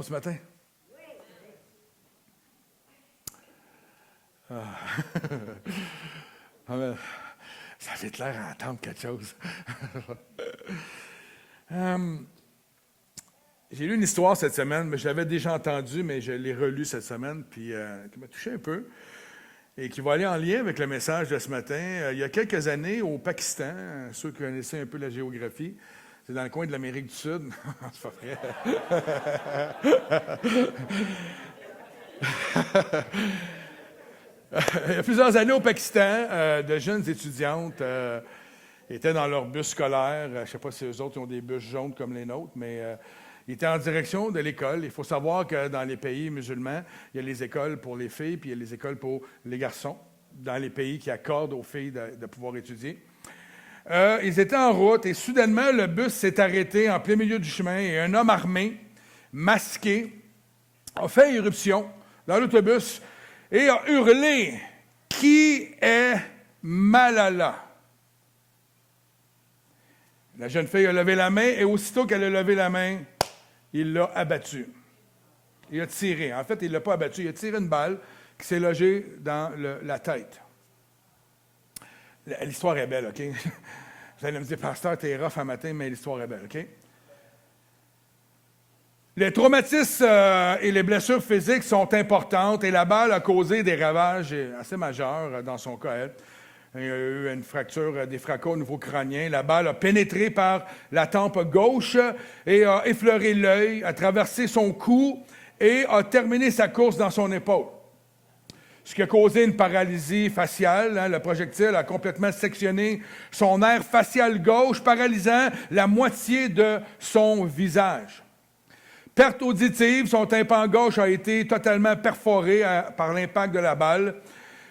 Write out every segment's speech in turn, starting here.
ce matin? Ah. Ah, mais ça avait l'air à entendre quelque chose. J'ai lu une histoire cette semaine, mais je l'avais déjà entendue, mais je l'ai relue cette semaine, puis qui m'a touché un peu, et qui va aller en lien avec le message de ce matin. Il y a quelques années, au Pakistan, ceux qui connaissaient un peu la géographie, c'est dans le coin de l'Amérique du Sud. C'est pas vrai. Il y a plusieurs années au Pakistan, de jeunes étudiantes étaient dans leur bus scolaire. Je ne sais pas si eux autres ont des bus jaunes comme les nôtres, mais ils étaient en direction de l'école. Il faut savoir que dans les pays musulmans, il y a les écoles pour les filles, puis il y a les écoles pour les garçons, dans les pays qui accordent aux filles de pouvoir étudier. Ils étaient en route et soudainement, le bus s'est arrêté en plein milieu du chemin et un homme armé, masqué, a fait irruption dans l'autobus et a hurlé « Qui est Malala? » La jeune fille a levé la main et aussitôt qu'elle a levé la main, il l'a abattue. Il a tiré. En fait, il ne l'a pas abattue. Il a tiré une balle qui s'est logée dans la tête. L'histoire est belle, OK? Vous allez me dire, pasteur, t'es rough un matin, mais l'histoire est belle, OK? Les traumatismes et les blessures physiques sont importantes et la balle a causé des ravages assez majeurs dans son cas, elle. Il y a eu une fracture, des fracas au niveau crânien. La balle a pénétré par la tempe gauche et a effleuré l'œil, a traversé son cou et a terminé sa course dans son épaule. Ce qui a causé une paralysie faciale. Le projectile a complètement sectionné son nerf facial gauche, paralysant la moitié de son visage. Perte auditive, son tympan gauche a été totalement perforé par l'impact de la balle.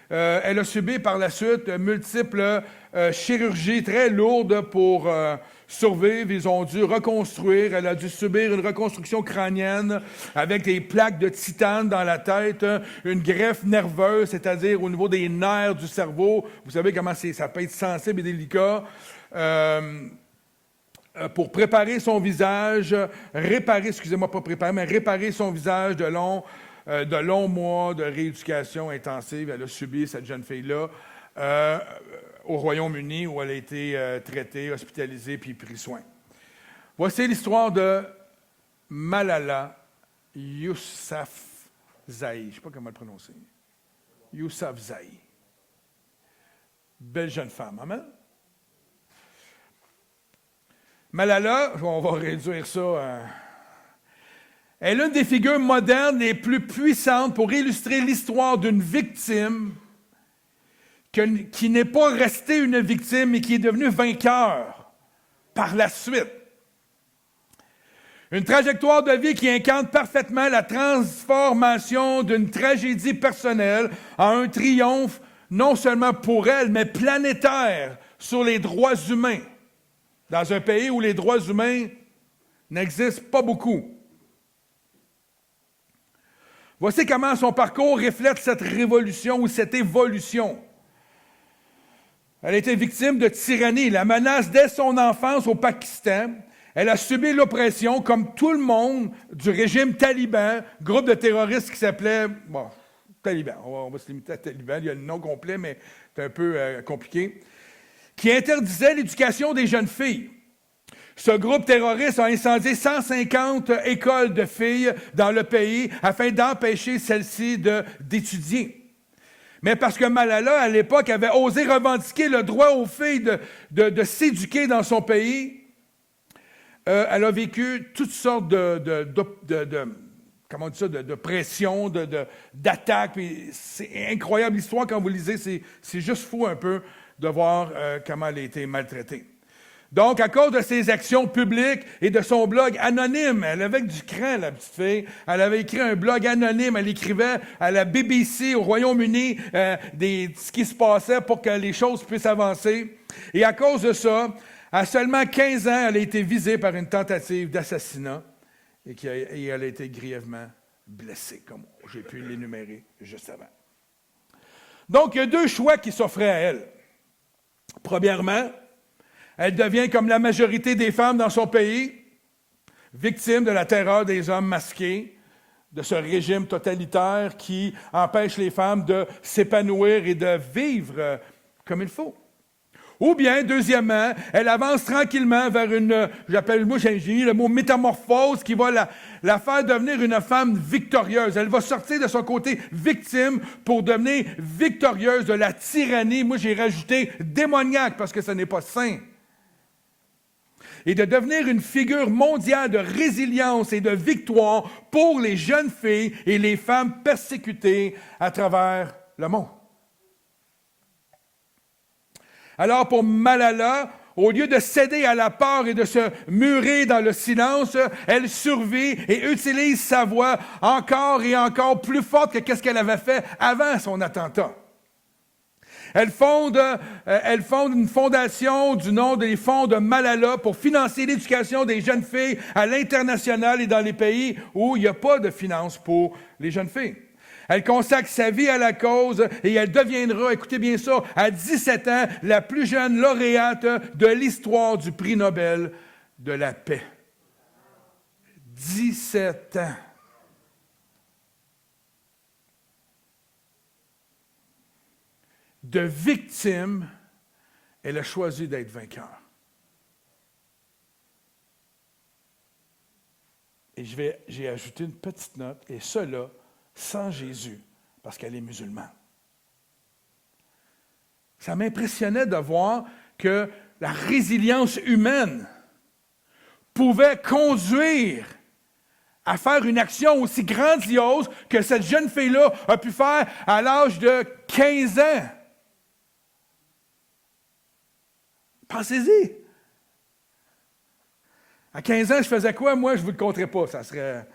Elle a subi par la suite multiples chirurgies très lourdes pour survivre. Ils ont dû reconstruire. Elle a dû subir une reconstruction crânienne avec des plaques de titane dans la tête, une greffe nerveuse, c'est-à-dire au niveau des nerfs du cerveau. Vous savez comment ça peut être sensible et délicat. Pour préparer son visage, réparer son visage de longs mois de rééducation intensive. Elle a subi, cette jeune fille-là, au Royaume-Uni, où elle a été traitée, hospitalisée, puis pris soin. Voici l'histoire de Malala Yousafzai. Je ne sais pas comment le prononcer. Yousafzai. Belle jeune femme, amen? Malala, on va réduire ça, est l'une des figures modernes les plus puissantes pour illustrer l'histoire d'une victime qui n'est pas restée une victime, mais qui est devenue vainqueur par la suite. Une trajectoire de vie qui incarne parfaitement la transformation d'une tragédie personnelle en un triomphe, non seulement pour elle, mais planétaire sur les droits humains. Dans un pays où les droits humains n'existent pas beaucoup. Voici comment son parcours reflète cette révolution ou cette évolution. Elle a été victime de tyrannie, la menace dès son enfance au Pakistan. Elle a subi l'oppression, comme tout le monde, du régime taliban, groupe de terroristes qui s'appelait, Taliban. On va se limiter à Taliban, il y a le nom complet, mais c'est un peu compliqué. Qui interdisait l'éducation des jeunes filles. Ce groupe terroriste a incendié 150 écoles de filles dans le pays afin d'empêcher celles-ci d'étudier. Mais parce que Malala, à l'époque, avait osé revendiquer le droit aux filles de s'éduquer dans son pays, elle a vécu toutes sortes de pression, d'attaques. C'est incroyable l'histoire quand vous lisez, c'est juste fou un peu de voir comment elle a été maltraitée. Donc, à cause de ses actions publiques et de son blog anonyme, elle avait du cran, la petite fille. Elle avait écrit un blog anonyme. Elle écrivait à la BBC au Royaume-Uni ce qui se passait pour que les choses puissent avancer. Et à cause de ça, à seulement 15 ans, elle a été visée par une tentative d'assassinat et elle a été grièvement blessée, comme j'ai pu l'énumérer juste avant. Donc, il y a deux choix qui s'offraient à elle. Premièrement, elle devient, comme la majorité des femmes dans son pays, victime de la terreur des hommes masqués, de ce régime totalitaire qui empêche les femmes de s'épanouir et de vivre comme il faut. Ou bien, deuxièmement, elle avance tranquillement vers j'ai mis le mot métamorphose, qui va la faire devenir une femme victorieuse. Elle va sortir de son côté victime pour devenir victorieuse de la tyrannie. Moi, j'ai rajouté démoniaque parce que ce n'est pas sain. Et de devenir une figure mondiale de résilience et de victoire pour les jeunes filles et les femmes persécutées à travers le monde. Alors pour Malala, au lieu de céder à la peur et de se murer dans le silence, elle survit et utilise sa voix encore et encore plus forte que ce qu'elle avait fait avant son attentat. Elle fonde une fondation du nom des fonds de Malala pour financer l'éducation des jeunes filles à l'international et dans les pays où il n'y a pas de finances pour les jeunes filles. Elle consacre sa vie à la cause et elle deviendra, écoutez bien ça, à 17 ans, la plus jeune lauréate de l'histoire du prix Nobel de la paix. 17 ans. De victime, elle a choisi d'être vainqueur. Et j'ai ajouté une petite note, et cela sans Jésus, parce qu'elle est musulmane. Ça m'impressionnait de voir que la résilience humaine pouvait conduire à faire une action aussi grandiose que cette jeune fille-là a pu faire à l'âge de 15 ans. Pensez-y. À 15 ans, je faisais quoi? Moi, je ne vous le conterai pas. Ça serait...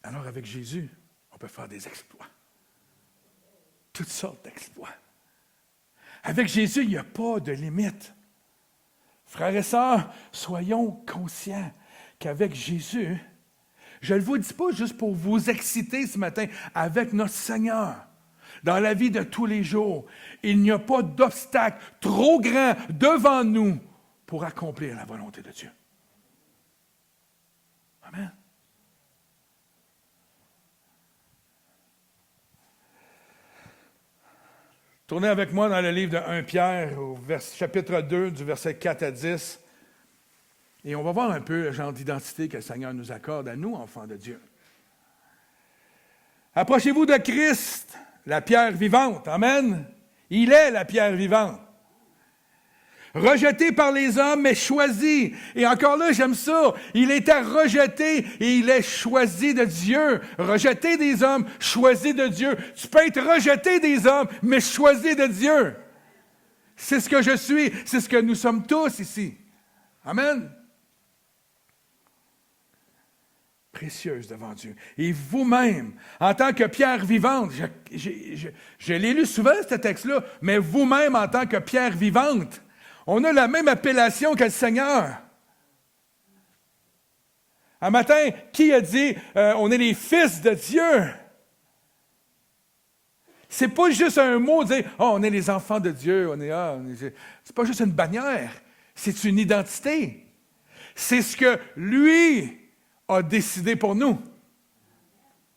Alors, avec Jésus, on peut faire des exploits. Toutes sortes d'exploits. Avec Jésus, il n'y a pas de limite. Frères et sœurs, soyons conscients qu'avec Jésus, je ne vous dis pas juste pour vous exciter ce matin, avec notre Seigneur, dans la vie de tous les jours, il n'y a pas d'obstacle trop grand devant nous pour accomplir la volonté de Dieu. Amen. Tournez avec moi dans le livre de 1 Pierre, au chapitre 2, du verset 4 à 10. Et on va voir un peu le genre d'identité que le Seigneur nous accorde à nous, enfants de Dieu. Approchez-vous de Christ, la pierre vivante. Amen. Il est la pierre vivante. Rejeté par les hommes, mais choisi. Et encore là, j'aime ça. Il était rejeté et il est choisi de Dieu. Rejeté des hommes, choisi de Dieu. Tu peux être rejeté des hommes, mais choisi de Dieu. C'est ce que je suis. C'est ce que nous sommes tous ici. Amen. Précieuse devant Dieu. Et vous-même, en tant que pierre vivante, je l'ai lu souvent, ce texte-là, mais vous-même, en tant que pierre vivante, on a la même appellation que le Seigneur. Un matin, qui a dit on est les fils de Dieu? C'est pas juste un mot de dire on est les enfants de Dieu. C'est pas juste une bannière. C'est une identité. C'est ce que lui a décidé pour nous.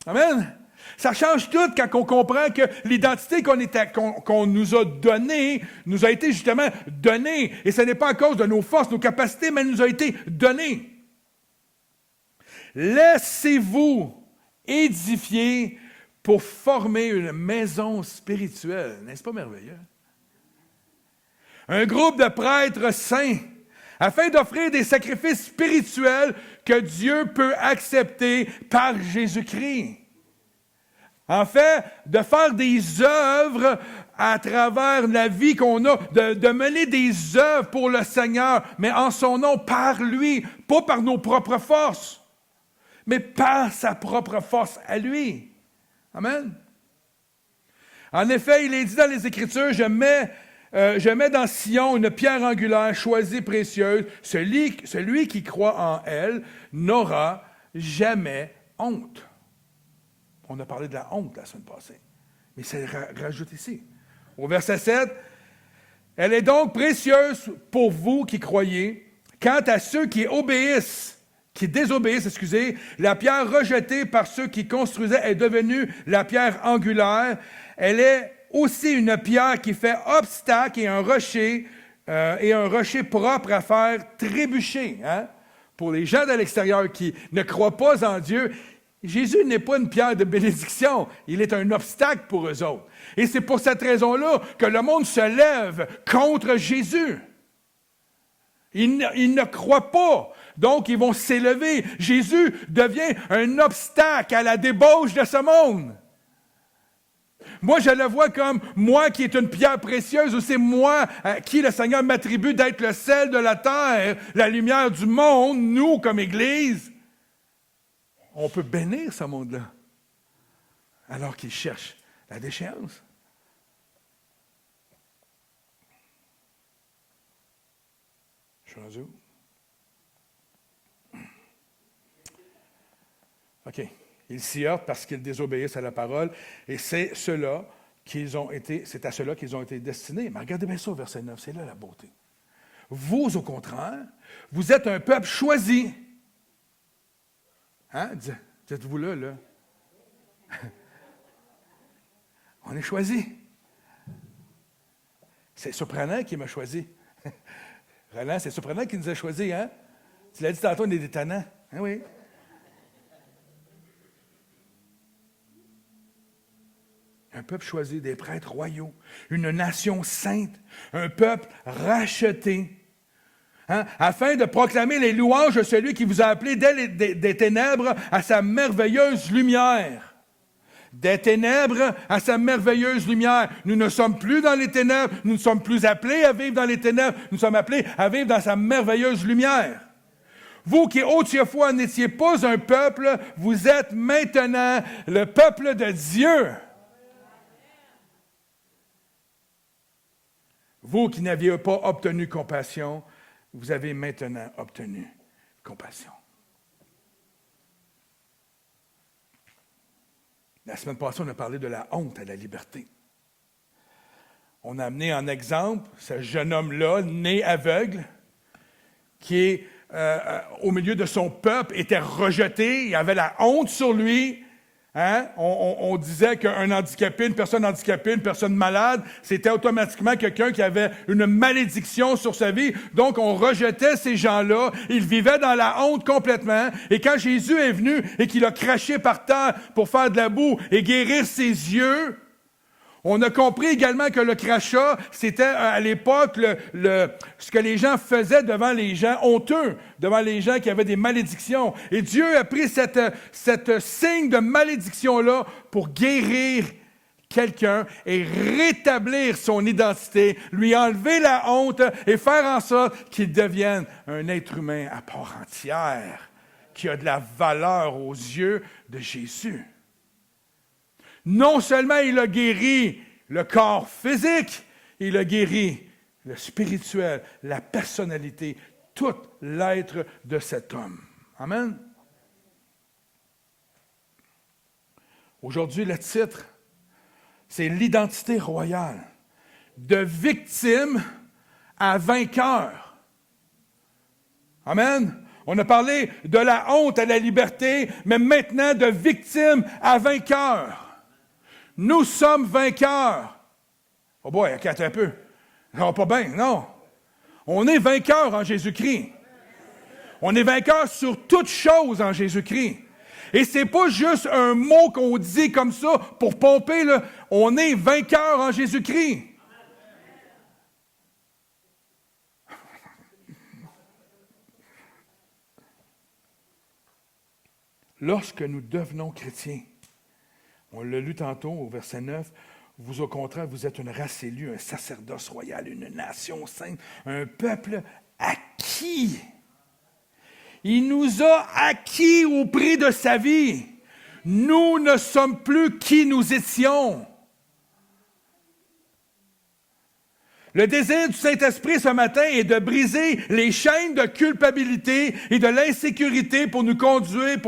Amen. Ça change tout quand on comprend que l'identité qu'on nous a donnée, nous a été justement donnée. Et ce n'est pas à cause de nos forces, nos capacités, mais elle nous a été donnée. Laissez-vous édifier pour former une maison spirituelle. N'est-ce pas merveilleux? Un groupe de prêtres saints, afin d'offrir des sacrifices spirituels que Dieu peut accepter par Jésus-Christ. En fait, de faire des œuvres à travers la vie qu'on a, de mener des œuvres pour le Seigneur, mais en son nom, par lui, pas par nos propres forces, mais par sa propre force à lui. Amen. En effet, il est dit dans les Écritures, je mets dans Sion une pierre angulaire choisie, précieuse. Celui qui croit en elle n'aura jamais honte. On a parlé de la honte la semaine passée. Mais c'est rajoute ici. Au verset 7, elle est donc précieuse pour vous qui croyez, Quant à ceux qui désobéissent, la pierre rejetée par ceux qui construisaient est devenue la pierre angulaire. Elle est aussi une pierre qui fait obstacle et un rocher propre à faire trébucher. Hein? Pour les gens de l'extérieur qui ne croient pas en Dieu, Jésus n'est pas une pierre de bénédiction, il est un obstacle pour eux autres. Et c'est pour cette raison-là que le monde se lève contre Jésus. Ils ne croient pas, donc ils vont s'élever. Jésus devient un obstacle à la débauche de ce monde. Moi, je le vois comme moi qui est une pierre précieuse, ou c'est moi à qui le Seigneur m'attribue d'être le sel de la terre, la lumière du monde, nous comme Église. On peut bénir ce monde-là, alors qu'il cherche la déchéance. Je suis rendu où? OK. Ils s'y heurtent parce qu'ils désobéissent à la parole, et c'est à cela qu'ils ont été destinés. Mais regardez bien ça au verset 9, c'est là la beauté. Vous, au contraire, vous êtes un peuple choisi. Hein? Dites-vous là. On est choisi. C'est surprenant qu'il m'a choisi. Roland, c'est surprenant qu'il nous a choisis, hein? Tu l'as dit tantôt, on est des tannants. Hein, oui. Un peuple choisi, des prêtres royaux, une nation sainte, un peuple racheté, hein, afin de proclamer les louanges de celui qui vous a appelé des ténèbres à sa merveilleuse lumière. Des ténèbres à sa merveilleuse lumière. Nous ne sommes plus dans les ténèbres, nous ne sommes plus appelés à vivre dans les ténèbres, nous sommes appelés à vivre dans sa merveilleuse lumière. Vous qui autrefois n'étiez pas un peuple, vous êtes maintenant le peuple de Dieu. Vous qui n'aviez pas obtenu compassion, vous avez maintenant obtenu compassion. La semaine passée, on a parlé de la honte à la liberté. On a amené en exemple ce jeune homme-là, né aveugle, qui au milieu de son peuple, était rejeté, il avait la honte sur lui. Hein? On disait qu'un handicapé, une personne malade, c'était automatiquement quelqu'un qui avait une malédiction sur sa vie. Donc, on rejetait ces gens-là. Ils vivaient dans la honte complètement. Et quand Jésus est venu et qu'il a craché par terre pour faire de la boue et guérir ses yeux, on a compris également que le crachat, c'était à l'époque ce que les gens faisaient devant les gens honteux, devant les gens qui avaient des malédictions. Et Dieu a pris cette signe de malédiction-là pour guérir quelqu'un et rétablir son identité, lui enlever la honte et faire en sorte qu'il devienne un être humain à part entière, qui a de la valeur aux yeux de Jésus. Non seulement il a guéri le corps physique, il a guéri le spirituel, la personnalité, tout l'être de cet homme. Amen. Aujourd'hui, le titre, c'est l'identité royale. De victime à vainqueur. Amen. On a parlé de la honte à la liberté, mais maintenant de victime à vainqueur. Nous sommes vainqueurs. Oh boy, attends un peu. Non, pas bien, non. On est vainqueurs en Jésus-Christ. On est vainqueurs sur toutes choses en Jésus-Christ. Et c'est pas juste un mot qu'on dit comme ça pour pomper, là. On est vainqueurs en Jésus-Christ. Lorsque nous devenons chrétiens, on l'a lu tantôt au verset 9, vous au contraire, vous êtes une race élue, un sacerdoce royal, une nation sainte, un peuple acquis. Il nous a acquis au prix de sa vie. Nous ne sommes plus qui nous étions. Le désir du Saint-Esprit ce matin est de briser les chaînes de culpabilité et de l'insécurité pour nous conduire,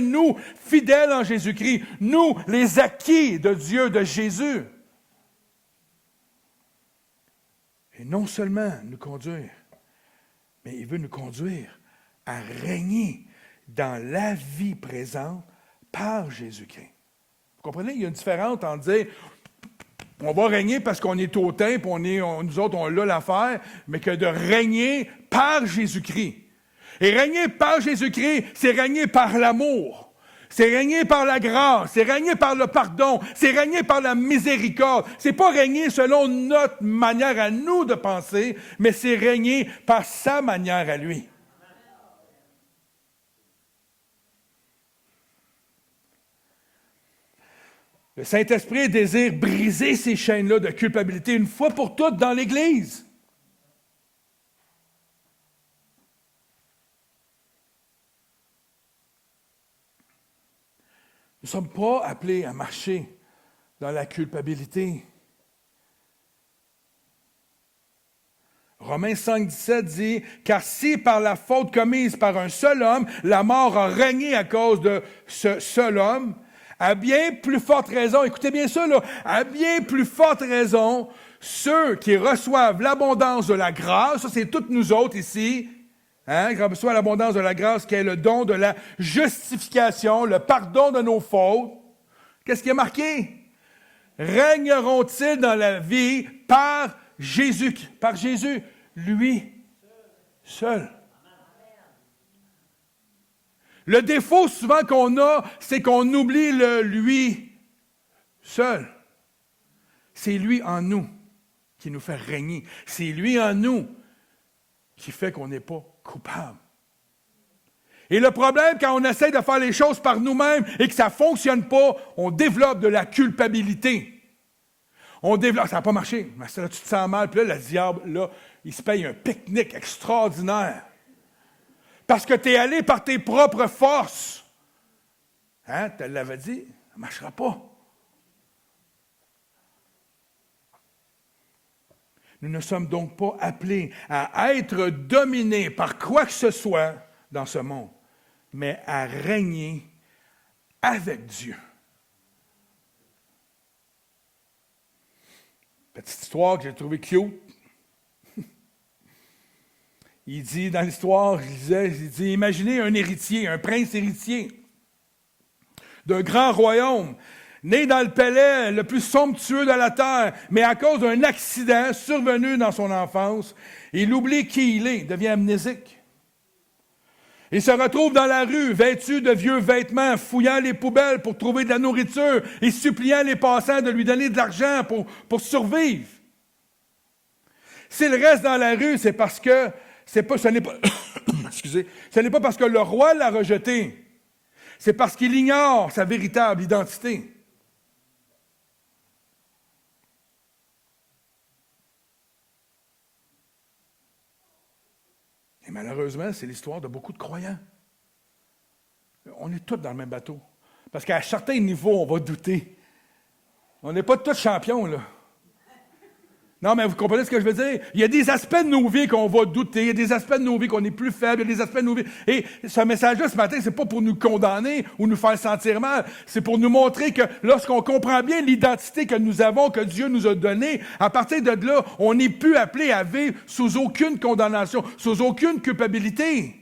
nous, fidèles en Jésus-Christ, nous, les acquis de Dieu, de Jésus. Et non seulement nous conduire, mais il veut nous conduire à régner dans la vie présente par Jésus-Christ. Vous comprenez? Il y a une différence entre dire on va régner parce qu'on est hautain, puis nous autres, on a l'affaire, mais que de régner par Jésus-Christ. Et régner par Jésus-Christ, c'est régner par l'amour. C'est régner par la grâce, c'est régner par le pardon, c'est régner par la miséricorde. C'est pas régner selon notre manière à nous de penser, mais c'est régner par sa manière à lui. Le Saint-Esprit désire briser ces chaînes-là de culpabilité une fois pour toutes dans l'Église. Nous ne sommes pas appelés à marcher dans la culpabilité. Romains 5,17 dit « Car si par la faute commise par un seul homme, la mort a régné à cause de ce seul homme, à bien plus forte raison, écoutez bien ça, là, à bien plus forte raison, ceux qui reçoivent l'abondance de la grâce, ça c'est toutes nous autres ici, qui reçoivent l'abondance de la grâce qui est le don de la justification, le pardon de nos fautes, qu'est-ce qui est marqué? Régneront-ils dans la vie par Jésus, lui, seul. Le défaut souvent qu'on a, c'est qu'on oublie le lui seul. C'est lui en nous qui nous fait régner. C'est lui en nous qui fait qu'on n'est pas coupable. Et le problème, quand on essaie de faire les choses par nous-mêmes et que ça ne fonctionne pas, on développe de la culpabilité. On développe, ça n'a pas marché. Mais là, tu te sens mal, puis là, le diable, là, il se paye un pique-nique extraordinaire. Parce que tu es allé par tes propres forces. Hein, tu l'avais dit, ça ne marchera pas. Nous ne sommes donc pas appelés à être dominés par quoi que ce soit dans ce monde, mais à régner avec Dieu. Petite histoire que j'ai trouvée cute. Il dit, dans l'histoire, il dit, imaginez un héritier, un prince héritier d'un grand royaume, né dans le palais le plus somptueux de la terre, mais à cause d'un accident survenu dans son enfance, il oublie qui il est, devient amnésique. Il se retrouve dans la rue, vêtu de vieux vêtements, fouillant les poubelles pour trouver de la nourriture et suppliant les passants de lui donner de l'argent pour survivre. S'il reste dans la rue, c'est parce que ce n'est pas parce que le roi l'a rejeté. C'est parce qu'il ignore sa véritable identité. Et malheureusement, c'est l'histoire de beaucoup de croyants. On est tous dans le même bateau. Parce qu'à certains niveaux, on va douter. On n'est pas tous champions, là. Non, mais vous comprenez ce que je veux dire? Il y a des aspects de nos vies qu'on va douter, il y a des aspects de nos vies qu'on est plus faibles, il y a des aspects de nos vies... Et ce message-là, ce matin, c'est pas pour nous condamner ou nous faire sentir mal, c'est pour nous montrer que lorsqu'on comprend bien l'identité que nous avons, que Dieu nous a donnée, à partir de là, on n'est plus appelé à vivre sous aucune condamnation, sous aucune culpabilité.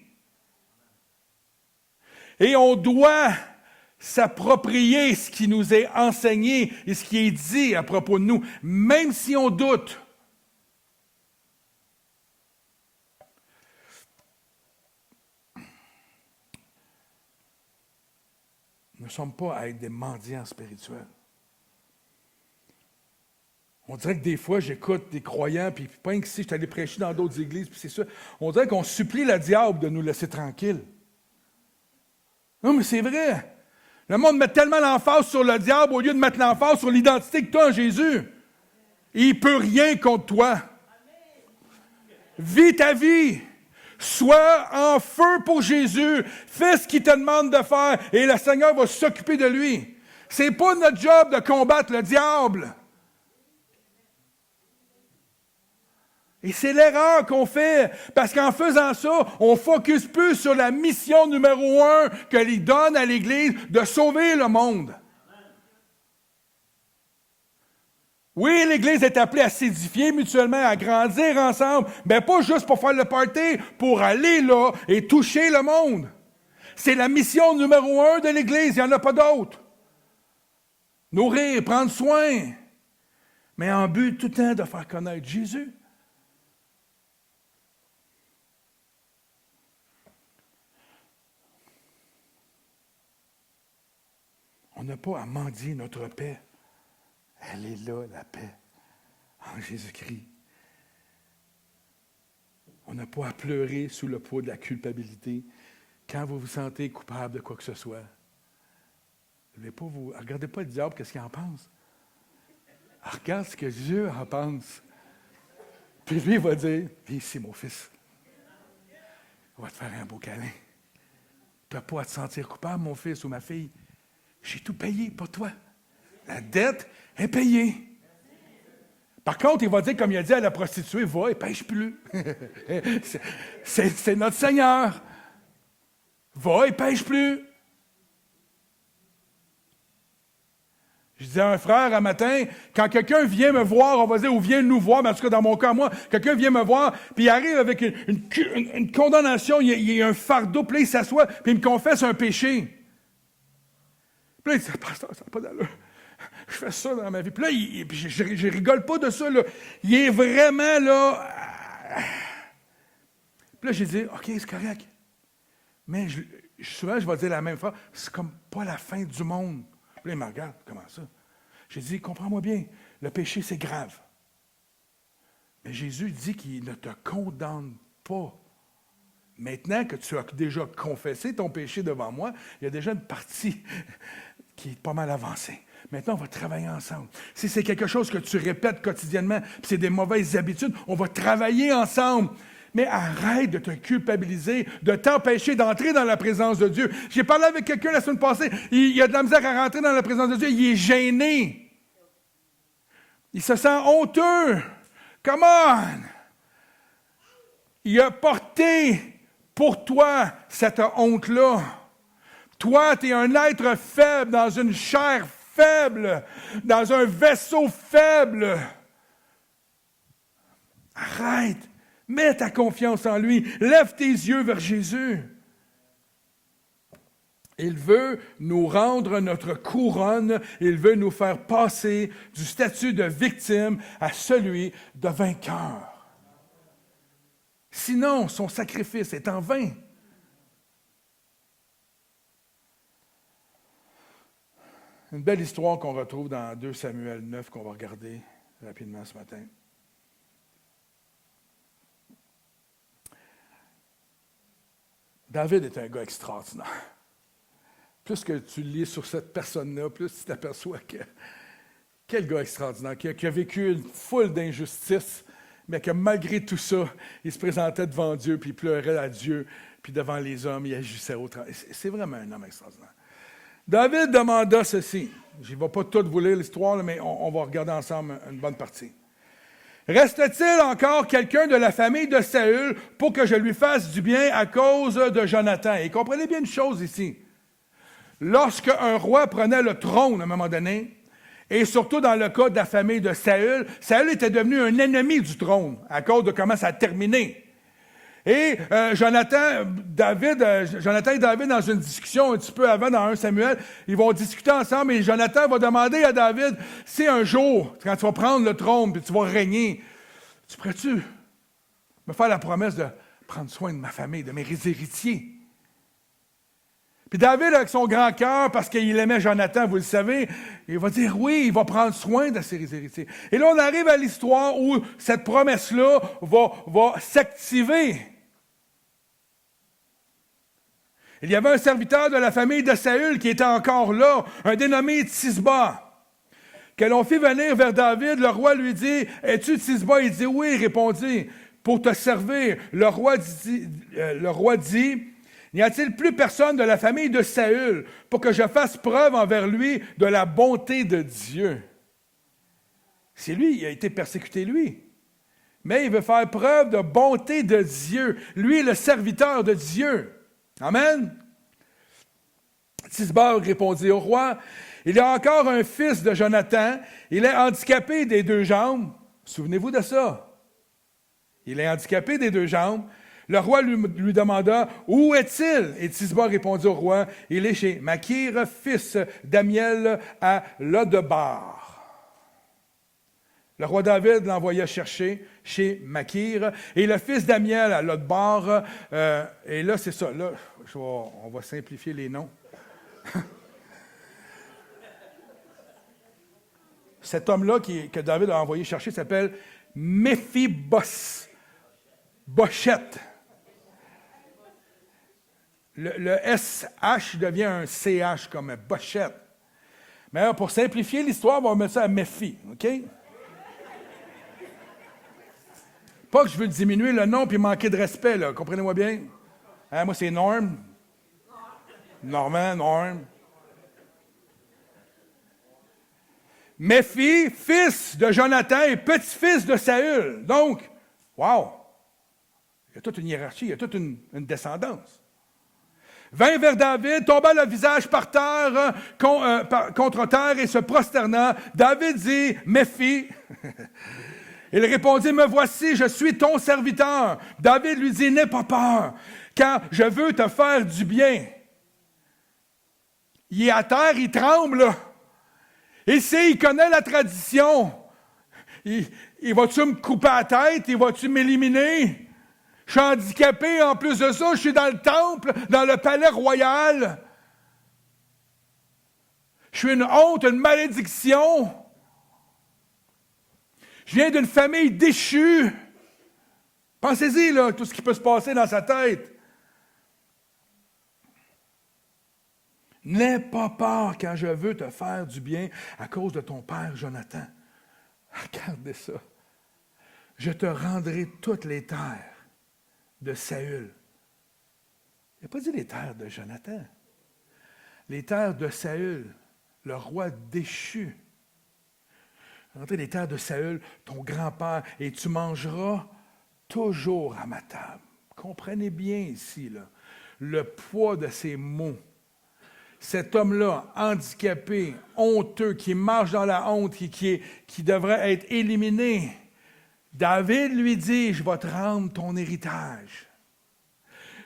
Et on doit s'approprier ce qui nous est enseigné et ce qui est dit à propos de nous, même si on doute. Nous ne sommes pas à être des mendiants spirituels. On dirait que des fois, j'écoute des croyants, puis pas que si je suis allé prêcher dans d'autres églises, puis c'est ça. On dirait qu'on supplie le diable de nous laisser tranquilles. Non, mais c'est vrai. Le monde met tellement l'emphase sur le diable au lieu de mettre l'emphase sur l'identité que tu as en Jésus. Il ne peut rien contre toi. Vis ta vie. Sois en feu pour Jésus. Fais ce qu'il te demande de faire et le Seigneur va s'occuper de lui. Ce n'est pas notre job de combattre le diable. Et c'est l'erreur qu'on fait, parce qu'en faisant ça, on ne focus plus sur la mission numéro 1 qu'il donne à l'Église de sauver le monde. Oui, l'Église est appelée à s'édifier mutuellement, à grandir ensemble, mais pas juste pour faire le party, pour aller là et toucher le monde. C'est la mission numéro 1 de l'Église, il n'y en a pas d'autre. Nourrir, prendre soin, mais en but tout le temps de faire connaître Jésus. On n'a pas à mendier notre paix. Elle est là, la paix, en Jésus-Christ. On n'a pas à pleurer sous le poids de la culpabilité quand vous vous sentez coupable de quoi que ce soit. Regardez pas le diable, qu'est-ce qu'il en pense. Regarde ce que Dieu en pense. Puis lui, il va dire, viens ici, mon fils. On va te faire un beau câlin. Tu n'as pas à te sentir coupable, mon fils ou ma fille. J'ai tout payé pour toi. La dette est payée. Par contre, il va dire, comme il a dit à la prostituée, va et pêche plus. c'est notre Seigneur. Va et pêche plus. Je disais à un frère un matin, quand quelqu'un vient me voir, on va dire, ou vient nous voir, mais en tout cas dans mon cas, moi, quelqu'un vient me voir, puis il arrive avec une condamnation, il y a un fardeau, puis là, il s'assoit, puis il me confesse un péché. Puis là, il dit, pasteur, ça n'a pas d'allure. Je fais ça dans ma vie. Puis là, je rigole pas de ça, là. Il est vraiment, là... Puis là, j'ai dit, OK, c'est correct. Mais souvent, je vais dire la même fois, c'est comme pas la fin du monde. Puis là, il me regarde, comment ça? J'ai dit, comprends-moi bien, le péché, c'est grave. Mais Jésus dit qu'il ne te condamne pas. Maintenant que tu as déjà confessé ton péché devant moi, il y a déjà une partie qui est pas mal avancée. Maintenant, on va travailler ensemble. Si c'est quelque chose que tu répètes quotidiennement, puis c'est des mauvaises habitudes, on va travailler ensemble. Mais arrête de te culpabiliser, de t'empêcher d'entrer dans la présence de Dieu. J'ai parlé avec quelqu'un la semaine passée, il a de la misère à rentrer dans la présence de Dieu, il est gêné. Il se sent honteux. Come on! Il a porté pour toi cette honte-là. Toi, tu es un être faible dans une chair faible, dans un vaisseau faible. Arrête. Mets ta confiance en lui. Lève tes yeux vers Jésus. Il veut nous rendre notre couronne. Il veut nous faire passer du statut de victime à celui de vainqueur. Sinon, son sacrifice est en vain. Une belle histoire qu'on retrouve dans 2 Samuel 9 qu'on va regarder rapidement ce matin. David est un gars extraordinaire. Plus que tu lis sur cette personne-là, plus tu t'aperçois que quel gars extraordinaire, qui a vécu une foule d'injustices, mais que malgré tout ça, il se présentait devant Dieu, puis il pleurait à Dieu, puis devant les hommes, il agissait autrement. C'est vraiment un homme extraordinaire. David demanda ceci. Je ne vais pas tout vous lire l'histoire, mais on va regarder ensemble une bonne partie. Reste-t-il encore quelqu'un de la famille de Saül pour que je lui fasse du bien à cause de Jonathan? Et comprenez bien une chose ici. Lorsque un roi prenait le trône à un moment donné, et surtout dans le cas de la famille de Saül, Saül était devenu un ennemi du trône à cause de comment ça a terminé. Et Jonathan et David, dans une discussion un petit peu avant, dans 1 Samuel, ils vont discuter ensemble et Jonathan va demander à David, si un jour, quand tu vas prendre le trône et tu vas régner, tu pourrais-tu me faire la promesse de prendre soin de ma famille, de mes héritiers? Puis David, avec son grand cœur, parce qu'il aimait Jonathan, vous le savez, il va dire oui, il va prendre soin de ses héritiers. Et là, on arrive à l'histoire où cette promesse-là va s'activer. Il y avait un serviteur de la famille de Saül qui était encore là, un dénommé Tisba, que l'on fit venir vers David. Le roi lui dit, « Es-tu Tisba? » Il dit, « Oui. » Il répondit, « Pour te servir. » Le roi dit, « N'y a-t-il plus personne de la famille de Saül pour que je fasse preuve envers lui de la bonté de Dieu? » C'est lui, il a été persécuté, lui. Mais il veut faire preuve de bonté de Dieu. Lui, le serviteur de Dieu. Amen. Tisba répondit au roi, Il y a encore un fils de Jonathan. Il est handicapé des 2 jambes. Souvenez-vous de ça. Il est handicapé des 2 jambes. Le roi lui demanda, « Où est-il? » Et Tisba répondit au roi, « Il est chez Makir, fils d'Amiel, à Lodebar. » Le roi David l'envoya chercher chez Makir, et le fils d'Amiel à Lodebar. Et là, c'est ça. Là, on va simplifier les noms. Cet homme-là que David a envoyé chercher s'appelle Méphibosheth. Le SH devient un CH comme Bochette. Mais alors, pour simplifier l'histoire, on va mettre ça à Méphi, OK? Pas que je veux diminuer le nom puis manquer de respect, là. Comprenez-moi bien? Hein, moi, c'est Norm. Normand, Norm. Méphi, fils de Jonathan et petit-fils de Saül. Donc, wow! Il y a toute une hiérarchie, il y a toute une descendance. Vint vers David, tomba le visage par terre, contre terre et se prosternant. David dit, Méphi. Il répondit, me voici, je suis ton serviteur. David lui dit, n'aie pas peur, car je veux te faire du bien. Il est à terre, il tremble, là. Il sait, il connaît la tradition. Il va-tu me couper la tête? Il va-tu m'éliminer? Je suis handicapé, en plus de ça, je suis dans le temple, dans le palais royal. Je suis une honte, une malédiction. Je viens d'une famille déchue. Pensez-y, là, tout ce qui peut se passer dans sa tête. N'aie pas peur quand je veux te faire du bien à cause de ton père Jonathan. Regardez ça. Je te rendrai toutes les terres de Saül. Il n'a pas dit les terres de Jonathan. Les terres de Saül, le roi déchu. Rendrai les terres de Saül, ton grand-père, et tu mangeras toujours à ma table. Comprenez bien ici, là, le poids de ces mots. Cet homme-là, handicapé, honteux, qui marche dans la honte, qui devrait être éliminé, David lui dit, je vais te rendre ton héritage.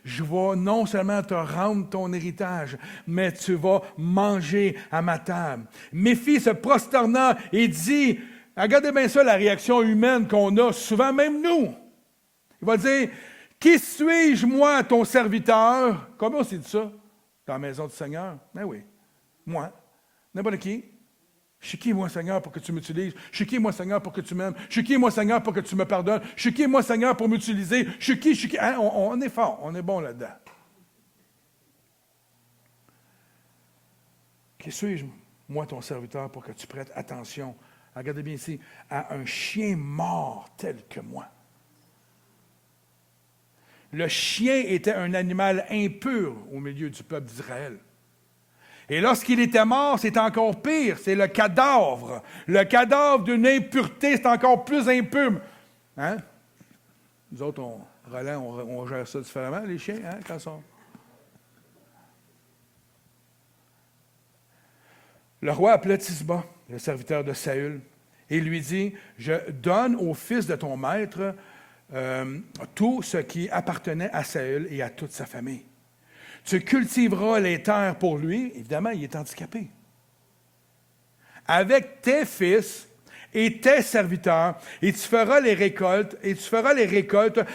Je vais non seulement te rendre ton héritage, mais tu vas manger à ma table. Méphi se prosternant et dit, regardez bien ça, la réaction humaine qu'on a, souvent même nous. Il va dire, qui suis-je, moi, ton serviteur? Comment on s'est dit ça dans la maison du Seigneur? Ben oui, moi, n'importe qui. Je suis qui, moi, Seigneur, pour que tu m'utilises? Je suis qui, moi, Seigneur, pour que tu m'aimes? Je suis qui, moi, Seigneur, pour que tu me pardonnes? Je suis qui, moi, Seigneur, pour m'utiliser? Je suis qui? Hein? On est fort, on est bon là-dedans. Qui suis-je, moi, ton serviteur, pour que tu prêtes attention, regardez bien ici, à un chien mort tel que moi? Le chien était un animal impur au milieu du peuple d'Israël. Et lorsqu'il était mort, c'est encore pire, c'est le cadavre. Le cadavre d'une impureté, c'est encore plus impur. Hein? Nous autres, on gère ça différemment, les chiens, hein, quand ils sont... Le roi appela Tisba, le serviteur de Saül, et lui dit, « Je donne au fils de ton maître tout ce qui appartenait à Saül et à toute sa famille. Tu cultiveras les terres pour lui. » Évidemment, il est handicapé. « Avec tes fils et tes serviteurs, et tu feras les récoltes,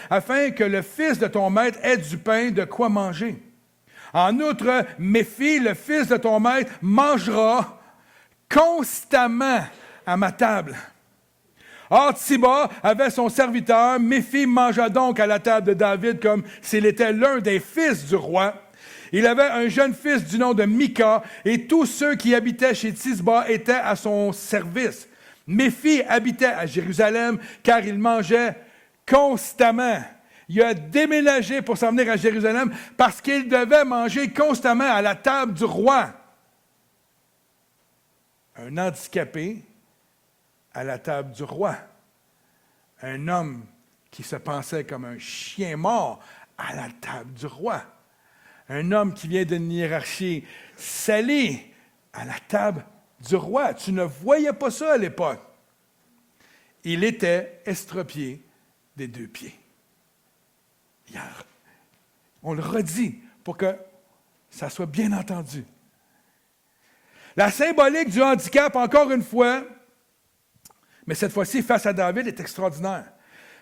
afin que le fils de ton maître ait du pain de quoi manger. En outre, Méphi, le fils de ton maître, mangera constamment à ma table. » Or, Tisba avait son serviteur. Méphi mangea donc à la table de David comme s'il était l'un des fils du roi. Il avait un jeune fils du nom de Mika, et tous ceux qui habitaient chez Tisba étaient à son service. Méphi habitait à Jérusalem, car il mangeait constamment. Il a déménagé pour s'en venir à Jérusalem, parce qu'il devait manger constamment à la table du roi. Un handicapé à la table du roi. Un homme qui se pensait comme un chien mort à la table du roi. Un homme qui vient d'une hiérarchie salée à la table du roi. Tu ne voyais pas ça à l'époque. Il était estropié des 2 pieds. Hier, on le redit pour que ça soit bien entendu. La symbolique du handicap, encore une fois, mais cette fois-ci face à David, est extraordinaire.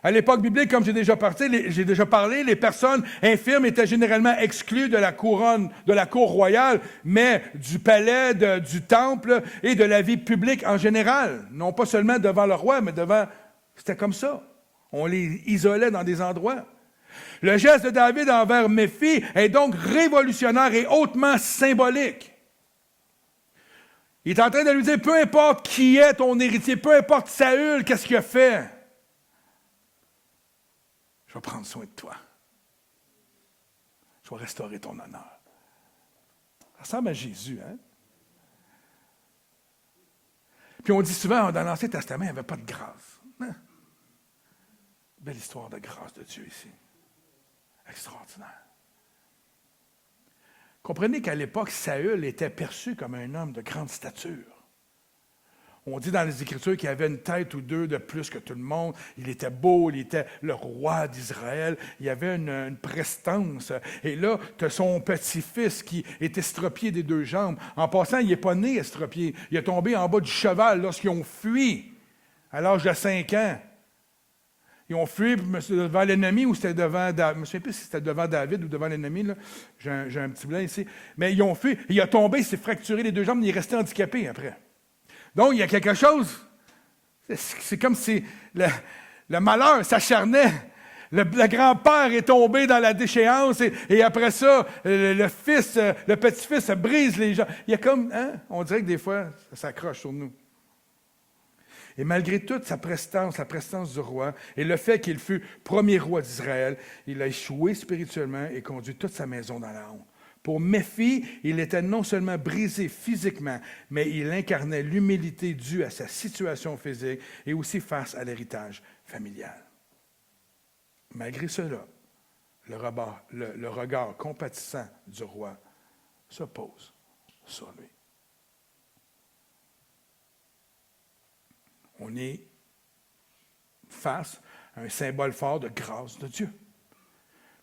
À l'époque biblique, comme j'ai déjà parlé, les personnes infirmes étaient généralement exclues de la couronne, de la cour royale, mais du palais, du temple et de la vie publique en général. Non pas seulement devant le roi, mais devant... C'était comme ça. On les isolait dans des endroits. Le geste de David envers Méphi est donc révolutionnaire et hautement symbolique. Il est en train de lui dire, peu importe qui est ton héritier, peu importe Saül, qu'est-ce qu'il a fait, je vais prendre soin de toi. Je vais restaurer ton honneur. Ça ressemble à Jésus, hein? Puis on dit souvent, dans l'Ancien Testament, il n'y avait pas de grâce. Hein? Belle histoire de grâce de Dieu ici. Extraordinaire. Comprenez qu'à l'époque, Saül était perçu comme un homme de grande stature. On dit dans les Écritures qu'il avait une tête ou 2 de plus que tout le monde. Il était beau, il était le roi d'Israël. Il avait une prestance. Et là, tu as son petit-fils qui est estropié des 2 jambes. En passant, il n'est pas né estropié. Il est tombé en bas du cheval lorsqu'ils ont fui à l'âge de 5 ans. Ils ont fui devant l'ennemi ou c'était devant David. Je ne me souviens plus si c'était devant David ou devant l'ennemi. Là. J'ai un petit blanc ici. Mais ils ont fui. Il a tombé, il s'est fracturé les 2 jambes, il est resté handicapé après. Donc, il y a quelque chose. C'est comme si le malheur s'acharnait. Le grand-père est tombé dans la déchéance et après ça, le petit-fils se brise les jambes. Il y a comme, hein, on dirait que des fois, ça s'accroche sur nous. Et malgré toute sa prestance, la prestance du roi, et le fait qu'il fut premier roi d'Israël, il a échoué spirituellement et conduit toute sa maison dans la honte. Pour Méphi, il était non seulement brisé physiquement, mais il incarnait l'humilité due à sa situation physique et aussi face à l'héritage familial. Malgré cela, le regard compatissant du roi se pose sur lui. On est face à un symbole fort de grâce de Dieu.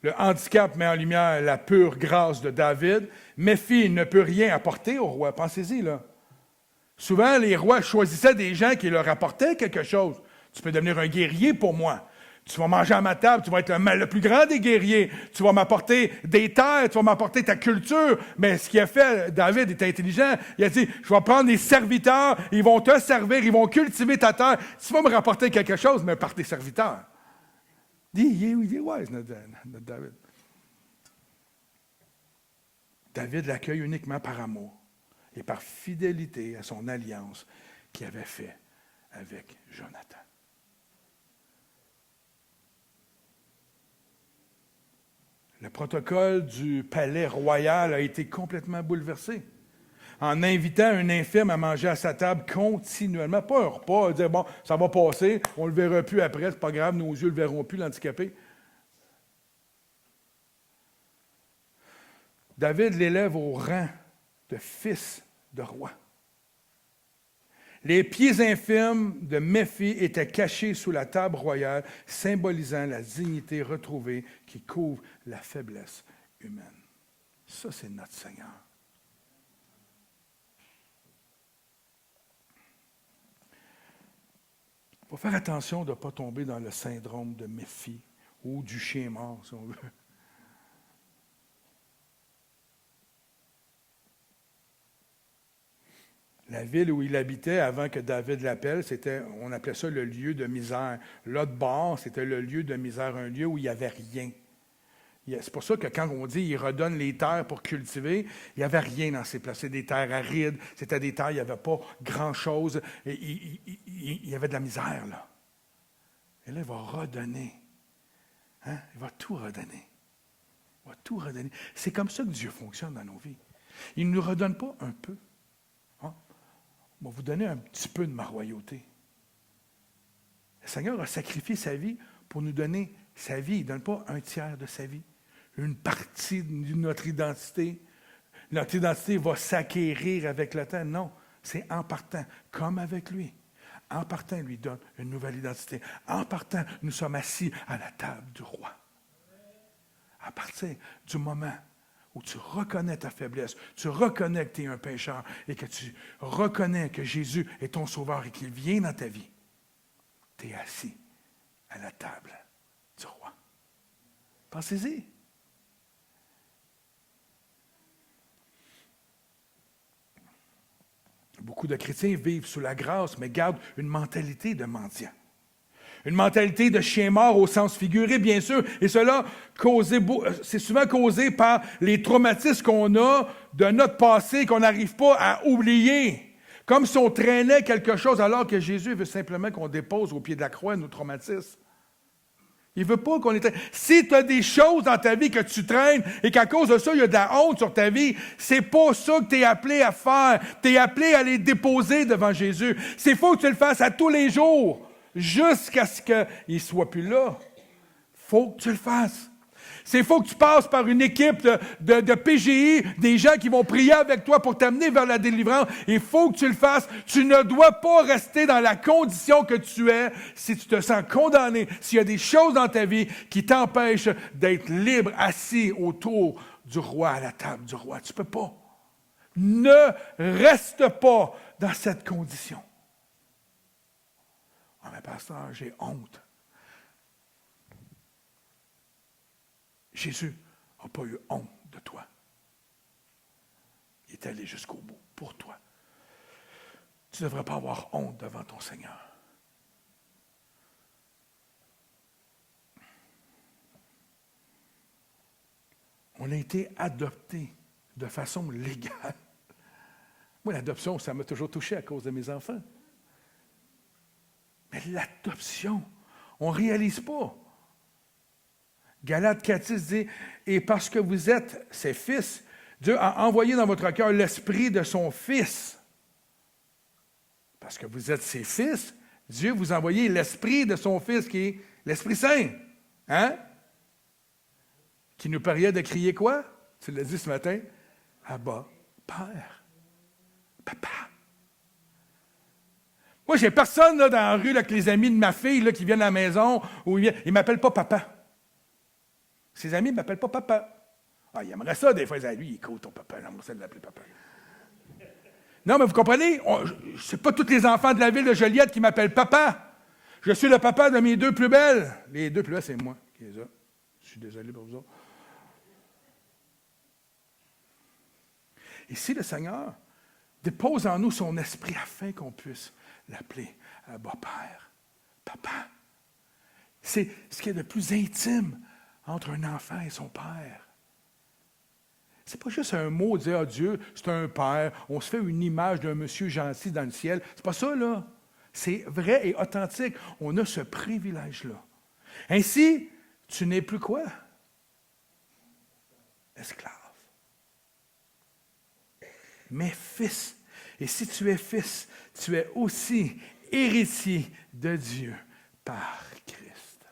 Le handicap met en lumière la pure grâce de David. Méphi ne peut rien apporter au roi. Pensez-y, là. Souvent, les rois choisissaient des gens qui leur apportaient quelque chose. Tu peux devenir un guerrier pour moi. Tu vas manger à ma table, tu vas être le plus grand des guerriers. Tu vas m'apporter des terres, tu vas m'apporter ta culture. Mais ce qu'il a fait, David était intelligent. Il a dit, je vais prendre des serviteurs, ils vont te servir, ils vont cultiver ta terre. Tu vas me rapporter quelque chose, mais par tes serviteurs. Il est wise, notre David. David l'accueille uniquement par amour et par fidélité à son alliance qu'il avait faite avec Jonathan. Le protocole du palais royal a été complètement bouleversé. En invitant un infirme à manger à sa table continuellement, pas un repas, dire bon, ça va passer, on ne le verra plus après, c'est pas grave, nos yeux ne le verront plus, l'handicapé. David l'élève au rang de fils de roi. Les pieds infirmes de Méphi étaient cachés sous la table royale, symbolisant la dignité retrouvée qui couvre la faiblesse humaine. Ça, c'est notre Seigneur. Il faut faire attention de ne pas tomber dans le syndrome de Méphi ou du chien mort, si on veut. La ville où il habitait avant que David l'appelle, on appelait ça le lieu de misère. L'autre bord, c'était le lieu de misère, un lieu où il n'y avait rien. C'est pour ça que quand on dit qu'il redonne les terres pour cultiver, il n'y avait rien dans ces places. C'était des terres arides, c'était des terres, il n'y avait pas grand-chose. Il y avait de la misère, là. Et là, il va redonner. Hein? Il va tout redonner. Il va tout redonner. C'est comme ça que Dieu fonctionne dans nos vies. Il ne nous redonne pas un peu. Hein? Je vais vous donner un petit peu de ma royauté. Le Seigneur a sacrifié sa vie pour nous donner sa vie. Il ne donne pas un tiers de sa vie. Une partie de notre identité. Notre identité va s'acquérir avec le temps. Non. C'est en partant, comme avec lui. En partant, il lui donne une nouvelle identité. En partant, nous sommes assis à la table du roi. À partir du moment où tu reconnais ta faiblesse, tu reconnais que tu es un pécheur et que tu reconnais que Jésus est ton sauveur et qu'il vient dans ta vie, tu es assis à la table du roi. Pensez-y. Beaucoup de chrétiens vivent sous la grâce, mais gardent une mentalité de mendiant. Une mentalité de chien mort au sens figuré, bien sûr, et cela c'est souvent causé par les traumatismes qu'on a de notre passé qu'on n'arrive pas à oublier. Comme si on traînait quelque chose alors que Jésus veut simplement qu'on dépose au pied de la croix nos traumatismes. Il ne veut pas qu'on les traîne. Si tu as des choses dans ta vie que tu traînes et qu'à cause de ça, il y a de la honte sur ta vie, c'est pas ça que tu es appelé à faire. Tu es appelé à les déposer devant Jésus. C'est faux que tu le fasses à tous les jours. Jusqu'à ce qu'il ne soit plus là. Il faut que tu le fasses. C'est faux que tu passes par une équipe de PGI, des gens qui vont prier avec toi pour t'amener vers la délivrance. Il faut que tu le fasses. Tu ne dois pas rester dans la condition que tu es si tu te sens condamné, s'il y a des choses dans ta vie qui t'empêchent d'être libre, assis autour du roi, à la table du roi. Tu ne peux pas. Ne reste pas dans cette condition. Ah, mais pasteur, j'ai honte. Jésus n'a pas eu honte de toi. Il est allé jusqu'au bout pour toi. Tu ne devrais pas avoir honte devant ton Seigneur. On a été adoptés de façon légale. Moi, l'adoption, ça m'a toujours touché à cause de mes enfants. Mais l'adoption, on ne réalise pas. Galates 4:10 dit, « Et parce que vous êtes ses fils, Dieu a envoyé dans votre cœur l'esprit de son Fils. » Parce que vous êtes ses fils, Dieu vous a envoyé l'esprit de son Fils, qui est l'Esprit Saint. Hein? Qui nous permet de crier quoi? Tu l'as dit ce matin? Abba, Père. Papa. Moi, j'ai personne là, dans la rue là, avec les amis de ma fille là, qui viennent à la maison, où ils ne m'appellent pas papa. Ses amis ne m'appellent pas papa. Ah, il aimerait ça des fois. Ils disent, lui, il est cool, ton papa. J'aimerais ça de l'appeler papa. Non, mais vous comprenez? Ce n'est pas tous les enfants de la ville de Joliette qui m'appellent papa. Je suis le papa de mes deux plus belles. Les deux plus belles, c'est moi qui les ai. Je suis désolé pour vous autres. Et si le Seigneur dépose en nous son esprit afin qu'on puisse l'appeler Abba Père, Papa, c'est ce qui est de plus intime entre un enfant et son père. C'est pas juste un mot de dire, ah, Dieu, c'est un père, on se fait une image d'un monsieur gentil dans le ciel. C'est pas ça, là. C'est vrai et authentique. On a ce privilège-là. Ainsi, tu n'es plus quoi? Esclave. Mais fils. Et si tu es fils, tu es aussi héritier de Dieu par Christ.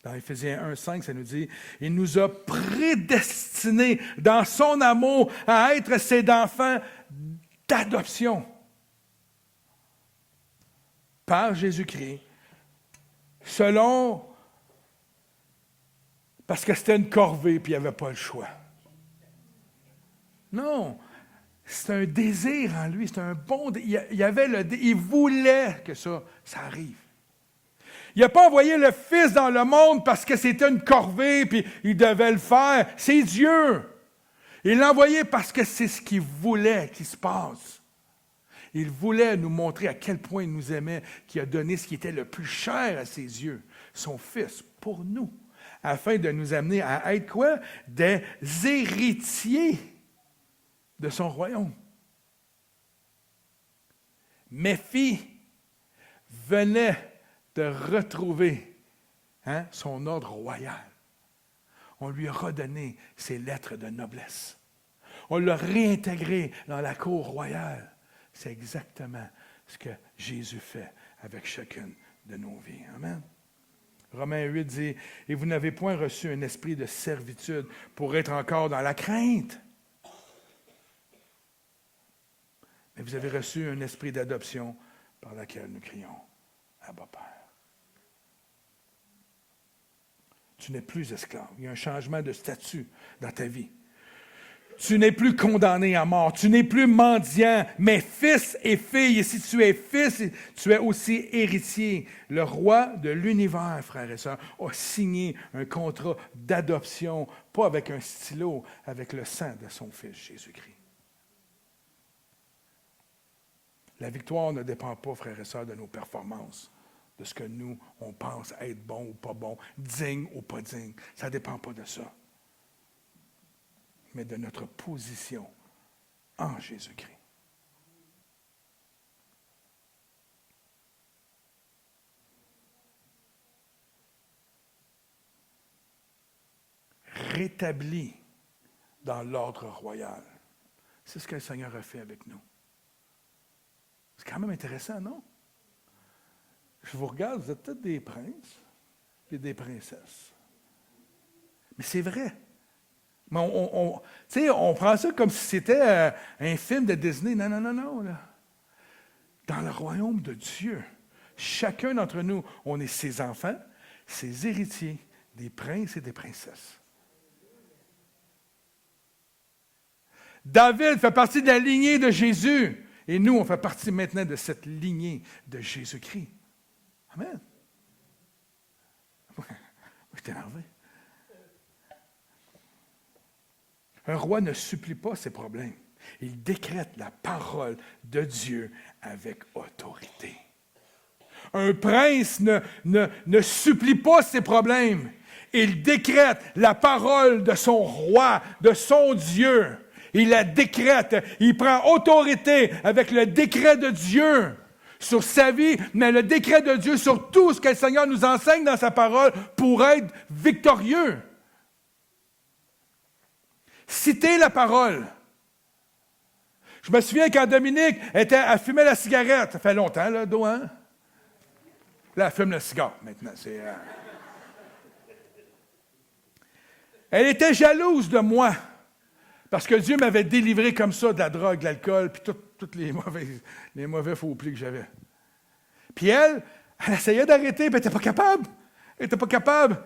Dans Éphésiens 1:5, ça nous dit, « Il nous a prédestinés dans son amour à être ses enfants d'adoption par Jésus-Christ, selon... parce que c'était une corvée puis il n'y avait pas le choix. Non, c'est un désir en lui, c'est un bon... il voulait que ça arrive. Il n'a pas envoyé le Fils dans le monde parce que c'était une corvée puis il devait le faire. C'est Dieu. Il l'a envoyé parce que c'est ce qu'il voulait qu'il se passe. Il voulait nous montrer à quel point il nous aimait, qu'il a donné ce qui était le plus cher à ses yeux, son Fils, pour nous, afin de nous amener à être quoi? Des héritiers de son royaume. Méphi venait de retrouver son ordre royal. On lui a redonné ses lettres de noblesse. On l'a réintégré dans la cour royale. C'est exactement ce que Jésus fait avec chacune de nos vies. Amen. Romains 8 dit, « Et vous n'avez point reçu un esprit de servitude pour être encore dans la crainte. » vous avez reçu un esprit d'adoption par lequel nous crions « Abba, Père ». Tu n'es plus esclave. Il y a un changement de statut dans ta vie. Tu n'es plus condamné à mort. Tu n'es plus mendiant, mais fils et fille. Et si tu es fils, tu es aussi héritier. Le roi de l'univers, frères et sœurs, a signé un contrat d'adoption, pas avec un stylo, avec le sang de son fils Jésus-Christ. La victoire ne dépend pas, frères et sœurs, de nos performances, de ce que nous, on pense être bon ou pas bon, digne ou pas digne. Ça ne dépend pas de ça, mais de notre position en Jésus-Christ. Rétabli dans l'ordre royal. C'est ce que le Seigneur a fait avec nous. C'est quand même intéressant, non? Je vous regarde, vous êtes tous des princes et des princesses. Mais c'est vrai. Mais on prend ça comme si c'était un film de Disney. Non, non, non, non. Là. Dans le royaume de Dieu, chacun d'entre nous, on est ses enfants, ses héritiers, des princes et des princesses. David fait partie de la lignée de Jésus. Et nous, on fait partie maintenant de cette lignée de Jésus-Christ. Amen. Moi, je suis énervé. Un roi ne supplie pas ses problèmes. Il décrète la parole de Dieu avec autorité. Un prince ne supplie pas ses problèmes. Il décrète la parole de son roi, de son Dieu. Il la décrète. Il prend autorité avec le décret de Dieu sur sa vie, mais le décret de Dieu sur tout ce que le Seigneur nous enseigne dans sa parole pour être victorieux. Citer la parole. Je me souviens quand Dominique elle fumait la cigarette. Ça fait longtemps, là, d'eau, hein? Là, elle fume le cigare, maintenant. Elle était jalouse de moi. Parce que Dieu m'avait délivré comme ça de la drogue, de l'alcool, puis tous les mauvais faux plis que j'avais. Puis elle essayait d'arrêter, puis elle n'était pas capable. Elle n'était pas capable.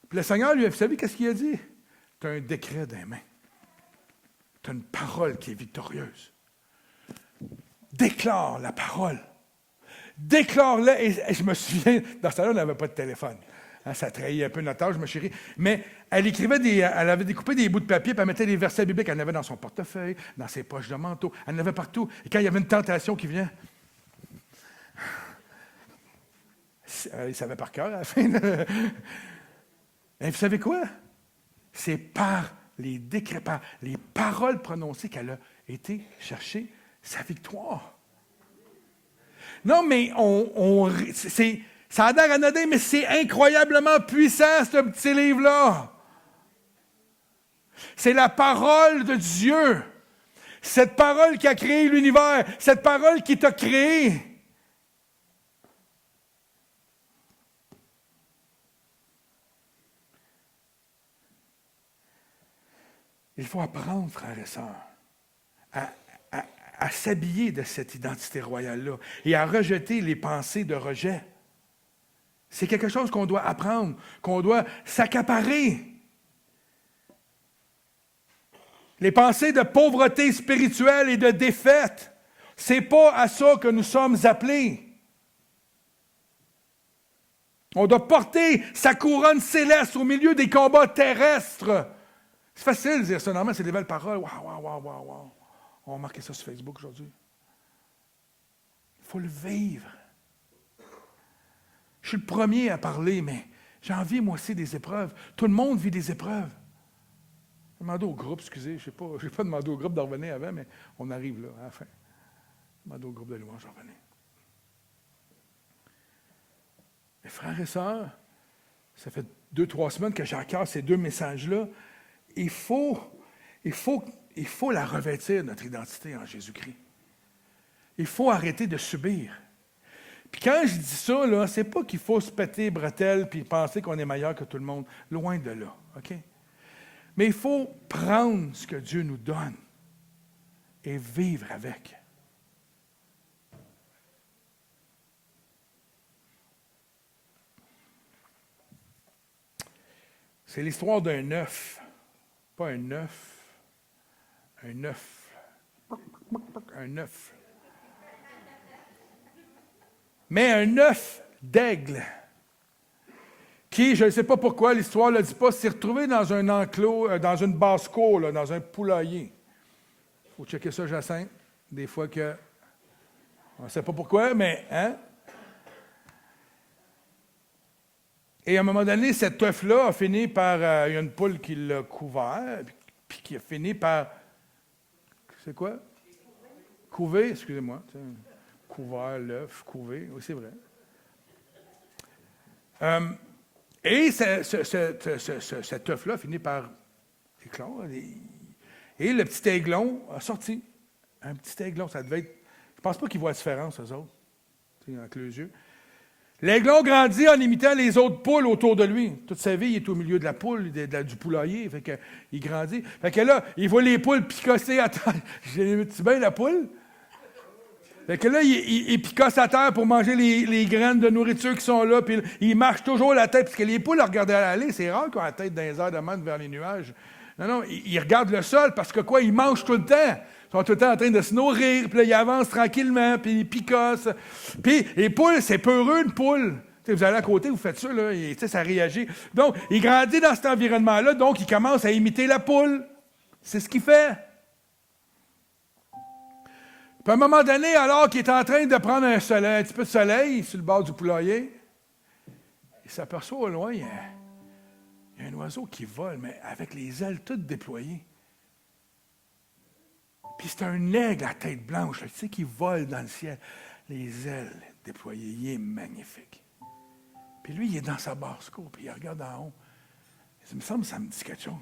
Puis le Seigneur, lui, vous savez qu'est-ce qu'il a dit? Tu as un décret dans les mains. Tu as une parole qui est victorieuse. Déclare la parole. Déclare-la. Et je me souviens, dans ce temps-là, on n'avait pas de téléphone. Hein, ça trahit un peu notre âge, ma chérie. Mais elle avait découpé des bouts de papier, puis elle mettait des versets bibliques. Elle en avait dans son portefeuille, dans ses poches de manteau. Elle en avait partout. Et quand il y avait une tentation qui vient, il savait par cœur à la fin. Et vous savez quoi? C'est par les décrets, par les paroles prononcées qu'elle a été chercher sa victoire. Non, mais ça a l'air anodin, mais c'est incroyablement puissant, ce petit livre-là. C'est la parole de Dieu. Cette parole qui a créé l'univers. Cette parole qui t'a créé. Il faut apprendre, frères et sœurs, à s'habiller de cette identité royale-là et à rejeter les pensées de rejet. C'est quelque chose qu'on doit apprendre, qu'on doit s'accaparer. Les pensées de pauvreté spirituelle et de défaite, c'est pas à ça que nous sommes appelés. On doit porter sa couronne céleste au milieu des combats terrestres. C'est facile de dire ça. Normalement, c'est des belles paroles. Waouh. On va marquer ça sur Facebook aujourd'hui. Il faut le vivre. Je suis le premier à parler, mais j'ai envie, moi aussi, des épreuves. Tout le monde vit des épreuves. J'ai demandé au groupe, excusez, je n'ai pas demandé au groupe de revenir avant, mais on arrive là, à la fin. J'ai demandé au groupe de louange de revenir. Mes frères et sœurs, ça fait 2-3 semaines que j'ai à cœur ces deux messages-là. Il faut la revêtir, notre identité en Jésus-Christ. Il faut arrêter de subir. Puis quand je dis ça, là, c'est pas qu'il faut se péter les bretelles puis penser qu'on est meilleur que tout le monde. Loin de là, OK? Mais il faut prendre ce que Dieu nous donne et vivre avec. C'est l'histoire d'un œuf. Pas un œuf. Un œuf. Un œuf. Mais un œuf d'aigle qui, je ne sais pas pourquoi, l'histoire ne le dit pas, s'est retrouvé dans un enclos, dans une basse-cour, là, dans un poulailler. Il faut checker ça, Jacinthe. Des fois que... On ne sait pas pourquoi, mais... Hein? Et à un moment donné, cet œuf-là a fini par... il y a une poule qui l'a couvert, puis qui a fini par... C'est quoi? Couver, excusez-moi. Couvert, l'œuf, couver, oui, c'est vrai. Et cet œuf-là finit par éclore. Et le petit aiglon a sorti. Un petit aiglon, ça devait être... Je ne pense pas qu'ils voient la différence, eux autres, avec les yeux. L'aiglon grandit en imitant les autres poules autour de lui. Toute sa vie, il est au milieu de la poule, du poulailler. Fait que, il grandit. Fait que là, il voit les poules picosser à terre. J'ai-tu bien la poule? Fait que là, il picosse à terre pour manger les graines de nourriture qui sont là, puis il marche toujours la tête, parce que les poules regardaient aller, c'est rare qu'ils ont la tête dans les airs de même vers les nuages. Non, ils regardent le sol, parce que quoi, ils mangent tout le temps. Ils sont tout le temps en train de se nourrir, puis là, ils avancent tranquillement, puis ils picossent. Puis les poules, c'est peureux, une poule. T'sais, vous allez à côté, vous faites ça, là, et ça réagit. Donc, il grandit dans cet environnement-là, donc il commence à imiter la poule. C'est ce qu'il fait. Puis à un moment donné, alors qu'il est en train de prendre un petit peu de soleil sur le bord du poulailler, il s'aperçoit au loin, il y a un oiseau qui vole, mais avec les ailes toutes déployées. Puis c'est un aigle à tête blanche, là, tu sais, qui vole dans le ciel. Les ailes déployées, il est magnifique. Puis lui, il est dans sa basse-cour, puis il regarde en haut. Il me semble que ça me dit quelque chose.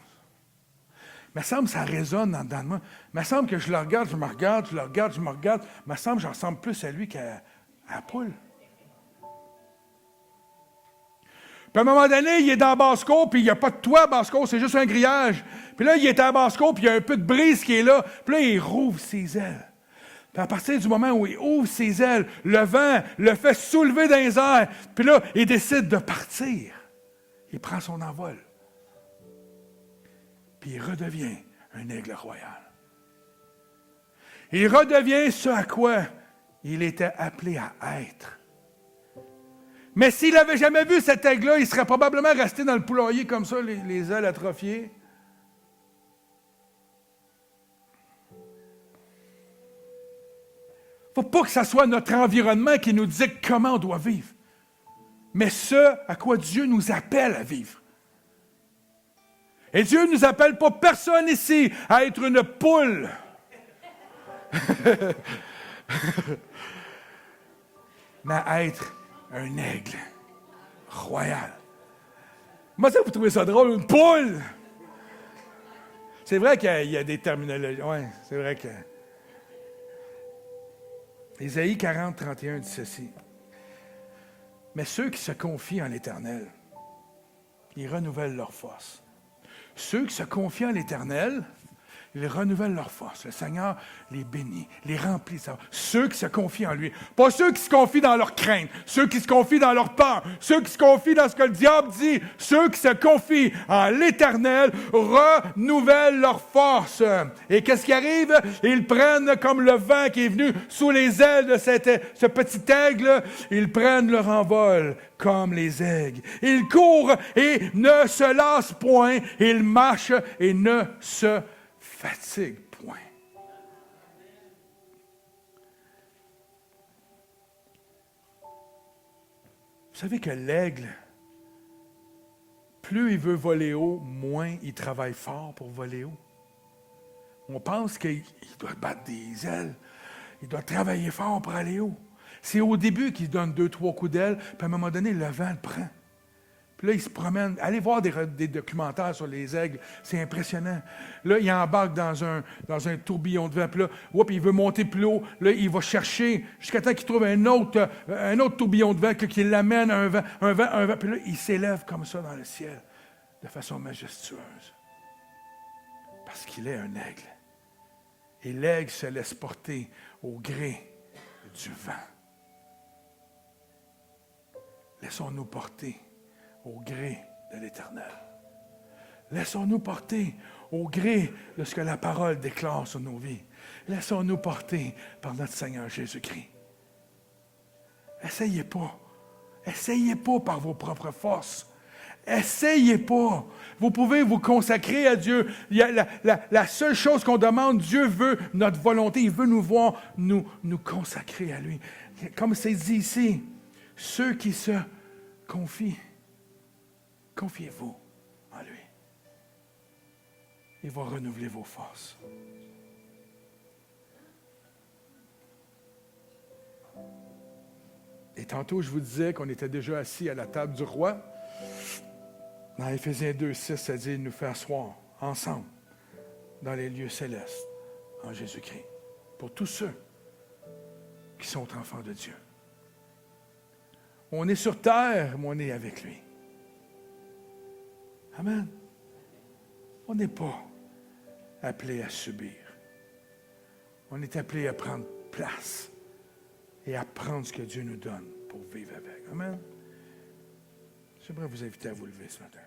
Il me semble que ça résonne en dedans de moi. Il me semble que je le regarde, je me regarde, je le regarde, je me regarde. Il me semble que j'en ressemble plus à lui qu'à la poule. Puis à un moment donné, il est dans la basse-cour, puis il n'y a pas de toit à basse-cour, c'est juste un grillage. Puis là, il est à la basse-cour, puis il y a un peu de brise qui est là. Puis là, il rouvre ses ailes. Puis à partir du moment où il ouvre ses ailes, le vent le fait soulever dans les airs. Puis là, il décide de partir. Il prend son envol. Puis il redevient un aigle royal. Il redevient ce à quoi il était appelé à être. Mais s'il n'avait jamais vu cet aigle-là, il serait probablement resté dans le poulailler comme ça, les ailes atrophiées. Il ne faut pas que ce soit notre environnement qui nous dise comment on doit vivre, mais ce à quoi Dieu nous appelle à vivre. Et Dieu ne nous appelle pas personne ici à être une poule. Mais à être un aigle royal. Moi, ça, vous trouvez ça drôle, une poule? C'est vrai qu'il y a des terminologies. Oui, c'est vrai que... Ésaïe 40, 31 dit ceci. Mais ceux qui se confient en l'Éternel, ils renouvellent leur force. Ceux qui se confient en l'Éternel, ils renouvellent leur force. Le Seigneur les bénit, les remplit. Ceux qui se confient en lui. Pas ceux qui se confient dans leur crainte, ceux qui se confient dans leur peur, ceux qui se confient dans ce que le diable dit. Ceux qui se confient en l'Éternel renouvellent leur force. Et qu'est-ce qui arrive? Ils prennent comme le vent qui est venu sous les ailes de ce petit aigle, ils prennent leur envol comme les aigles. Ils courent et ne se lassent point. Ils marchent et ne se fatigue, point. Vous savez que l'aigle, plus il veut voler haut, moins il travaille fort pour voler haut. On pense qu'il doit battre des ailes, il doit travailler fort pour aller haut. C'est au début qu'il donne 2-3 coups d'aile, puis à un moment donné, le vent le prend. Puis là, il se promène. Allez voir des documentaires sur les aigles. C'est impressionnant. Là, il embarque dans un tourbillon de vent. Puis là, il veut monter plus haut. Là, il va chercher jusqu'à temps qu'il trouve un autre tourbillon de vent qui l'amène à un vent. Puis là, il s'élève comme ça dans le ciel de façon majestueuse. Parce qu'il est un aigle. Et l'aigle se laisse porter au gré du vent. Laissons-nous porter au gré de l'Éternel. Laissons-nous porter au gré de ce que la parole déclare sur nos vies. Laissons-nous porter par notre Seigneur Jésus-Christ. Essayez pas. Essayez pas par vos propres forces. Essayez pas. Vous pouvez vous consacrer à Dieu. Il y a la seule chose qu'on demande, Dieu veut notre volonté. Il veut nous voir nous consacrer à lui. Comme c'est dit ici, ceux qui se confient, confiez-vous en lui. Il va renouveler vos forces. Et tantôt, je vous disais qu'on était déjà assis à la table du roi. Dans Éphésiens 2:6, ça dit nous faire asseoir ensemble dans les lieux célestes en Jésus-Christ. Pour tous ceux qui sont enfants de Dieu. On est sur terre, mais on est avec lui. Amen. On n'est pas appelé à subir. On est appelé à prendre place et à prendre ce que Dieu nous donne pour vivre avec. Amen. J'aimerais vous inviter à vous lever ce matin.